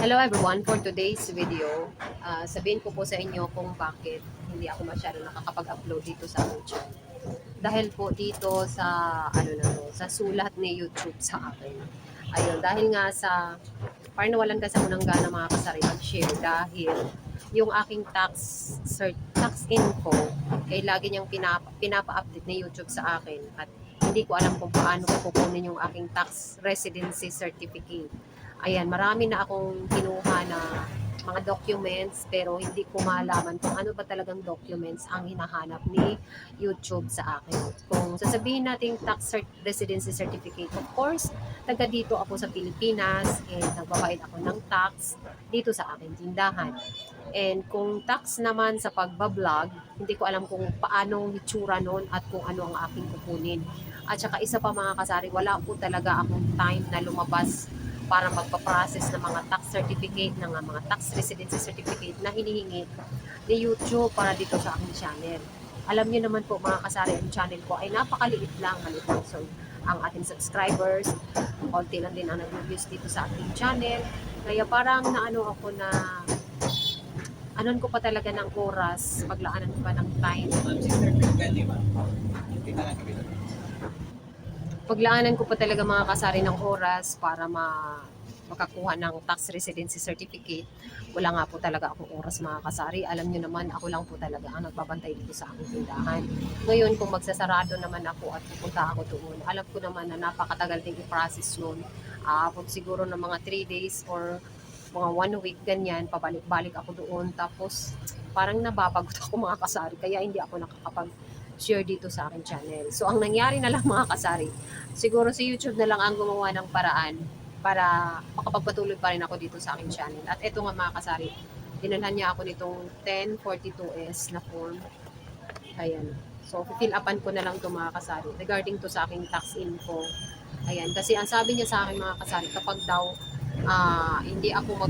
Hello everyone, for today's video, sabihin ko po sa inyo kung bakit hindi ako masyado nakakapag-upload dito sa aking channel. Dahil po dito sa sa sulat ni YouTube sa akin. Ayun, dahil nga parang nawalan kasi ako ng gana mga kasari mag-share dahil yung aking tax info ay lagi niyang pinapa-update ni YouTube sa akin at hindi ko alam kung paano ko kukunin yung aking tax residency certificate. Ayan, marami na akong kinuha na mga documents pero hindi ko malaman kung ano ba talagang documents ang hinahanap ni YouTube sa akin. Kung sasabihin natin residency certificate, of course, taga dito ako sa Pilipinas and nagbabayad ako ng tax dito sa aking tindahan. And kung tax naman sa pagbablog, hindi ko alam kung paano itsura nun at kung ano ang aking kukunin. At saka isa pa mga kasari, wala po talaga akong time na lumabas para magpa-process ng mga tax certificate, ng mga tax residency certificate na hinihingi ni YouTube para dito sa aking channel. Alam niyo naman po mga kasari, ang channel ko ay napakaliit lang, maliit lang. So, ang ating subscribers, konti lang din ang nag-views dito sa ating channel. Kaya parang naano ako na anon ko pa talaga ng oras, paglaanan ko pa ng time. Paglaanan ko pa talaga mga kasari ng oras para makakuha ng tax residency certificate. Wala nga po talaga akong oras mga kasari. Alam nyo naman, ako lang po talaga ang nagbabantay dito sa aking tindahan. Ngayon, kung magsasarado naman ako at pupunta ako doon, alam ko naman na napakatagal din i-process yun. Aabot siguro ng mga 3 days or mga 1 week, ganyan, pabalik-balik ako doon. Tapos, parang nababagod ako mga kasari, kaya hindi ako nakakapag-share dito sa aking channel. So, ang nangyari na lang mga kasari, siguro si YouTube na lang ang gumawa ng paraan para makapagpatuloy pa rin ako dito sa aking channel. At eto nga mga kasari, dinalhan niya ako nitong 1042S na form. Ayan. So, fill upan ko na lang ito mga kasari regarding to sa aking tax info. Ayan. Kasi ang sabi niya sa akin mga kasari, kapag daw hindi ako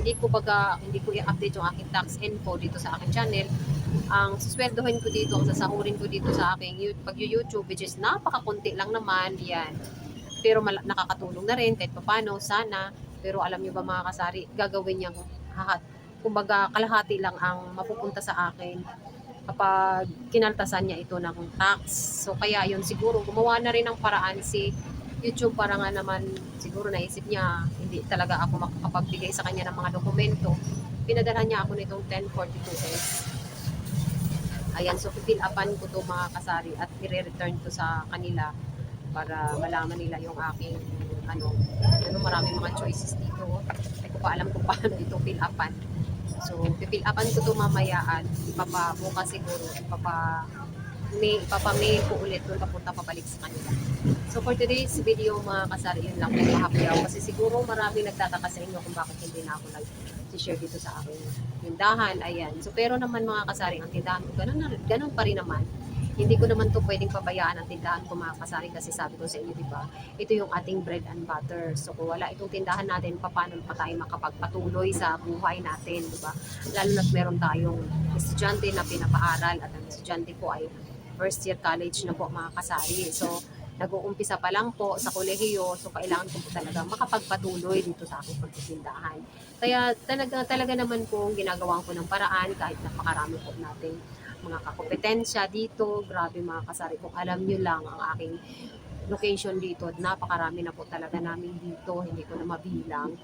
hindi ko i-update yung aking tax info dito sa aking channel, ang susweldohin ko dito, ang sasahurin ko dito sa aking pag-YouTube, which is napakakunti lang naman, yan. Pero nakakatulong na rin kahit paano, sana. Pero alam niyo ba mga kasari, gagawin niyang kumbaga kalahati lang ang mapupunta sa akin kapag kinaltasan niya ito ng tax. So kaya yun, siguro gumawa na rin ng paraan si YouTube para nga naman siguro naisip niya hindi talaga ako makapagbigay sa kanya ng mga dokumento. Pinadala niya ako nitong 1042S. Ayan, so fill upan ko to mga kasari at i-return to sa kanila para malaman nila yung aking maraming mga choices dito. Hindi ko pa alam kung paano ito fill upan. So, fill upan ko to mamaya at bukas siguro, ipapamail ko ulit doon papunta pabalik sa kanila. So, for today's video mga kasari, yun lang po mahapyaw. Kasi siguro marami nagtataka sa inyo kung bakit hindi na ako nag-share dito sa aking tindahan. Ayan. So, pero naman mga kasari, ang tindahan ko, ganun pa rin naman. Hindi ko naman to pwedeng pabayaan ang tindahan ko mga kasari kasi sabi ko sa inyo, di ba? Ito yung ating bread and butter. So kung wala itong tindahan natin, paano pa tayo makapagpatuloy sa buhay natin, di ba? Lalo na't meron tayong estudyante na pinapaaral at ang estudyante ko ay first year college na po mga kasari. So nag-uumpisa pa lang po sa kolehiyo, so kailangan ko po talaga makapagpatuloy dito sa aking pagtitindahan. Kaya talaga naman po ginagawa ko ng paraan kahit napakarami po nating mga kakompetensya dito. Grabe mga kasari, kung alam nyo lang ang aking location dito, napakarami na po talaga namin dito, hindi ko na mabilang.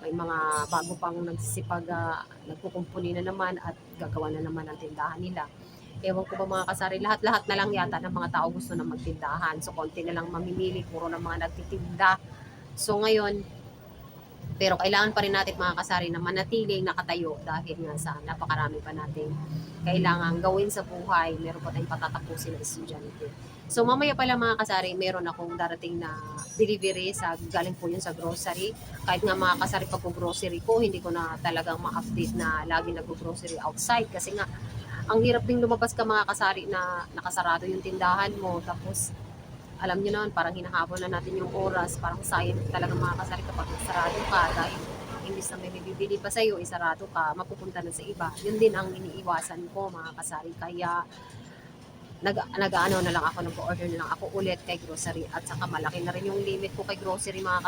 May mga bago pang nagkukumpuni na naman at gagawa na naman ang tindahan nila. Ewan ko ba mga kasari, lahat-lahat na lang yata ng mga tao gusto na magtindahan. So konti na lang mamimili, puro ng mga nagtitinda. So ngayon, pero kailangan pa rin natin mga kasari na manatiling nakatayo dahil nga sa napakarami pa nating kailangan gawin sa buhay. Meron pa tayong patatapusin na estudyante. So mamaya pala mga kasari, meron akong darating na delivery galing po yun sa grocery. Kahit nga mga kasari pag grocery ko, hindi ko na talagang ma-update na lagi nag-grocery outside. Kasi nga, ang hirap ding lumabas ka mga kasari na nakasarado yung tindahan mo. Tapos alam niyo naman, parang hinahabol na natin yung oras, parang sayang talaga mga kasari kapag sarado ka dahil imbis na may bibili pa sa'yo, isarado ka, mapupunta na sa iba. Yun din ang iniiwasan ko mga kasari. Kaya nag-ano na lang ako, nag-order na lang ako ulit kay grocery at saka malaki na rin yung limit ko kay grocery mga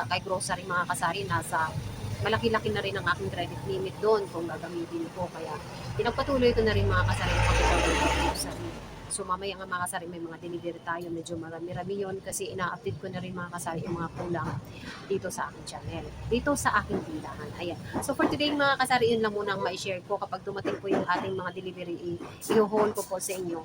kasari, nasa malaki-laki na rin ang aking credit limit doon kung gagamitin ko, kaya pinagpatuloy ko na rin mga kasari ang pag-order ng grocery. So mamaya nga mga kasari, may mga delivery tayo, medyo marami-rami yun kasi ina-update ko na rin mga kasari yung mga kulang dito sa aking channel, dito sa aking tindahan. Ayan. So for today mga kasari, yun lang muna ang ma-share ko. Kapag dumating po yung ating mga delivery, i-haul ko po sa inyo.